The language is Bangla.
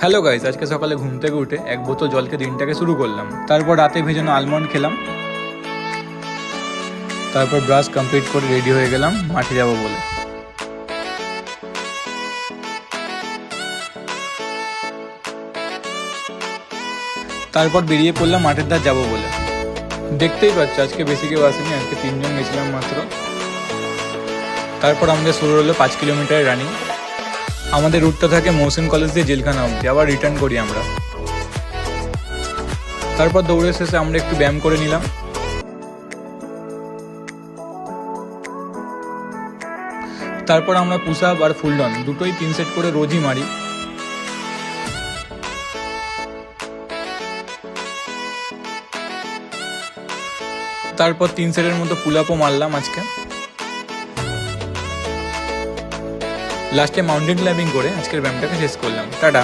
হ্যালো গাইস, আজকে সকালে ঘুম থেকে উঠে এক বোতল জলকে দিনটাকে শুরু করলাম। তারপর রাতে ভেজানো আলমন্ড খেলাম। তারপর ব্রাশ কমপ্লিট করে রেডি হয়ে গেলাম মাঠে যাব বলে। তারপর বেরিয়ে পড়লাম মাঠের ধার যাবো বলে। দেখতেই পাচ্ছ আজকে বেশি কেউ আসেনি, আজকে 3জন গেছিলাম মাত্র। তারপর আমাদের শুরু হলো 5 কিলোমিটারের রানিং। আমাদের রুটটা থাকে মহসিন কলেজ দিয়ে জেলখানা অবধি, আবার রিটার্ন করি আমরা। তারপর দৌড়ের শেষে আমরা একটু ব্যায়াম করে নিলাম। তারপর আমরা পুশ আপ আর ফুল ডাউন দুটোই 3 সেট করে রোজই মারি। তারপর 3 সেটের মতো পুল আপও মারলাম আজকে। লাস্টে মাউন্টেন ক্লাইম্বিং করে আজকের ব্যায়ামটাকে শেষ করলাম। টাটা।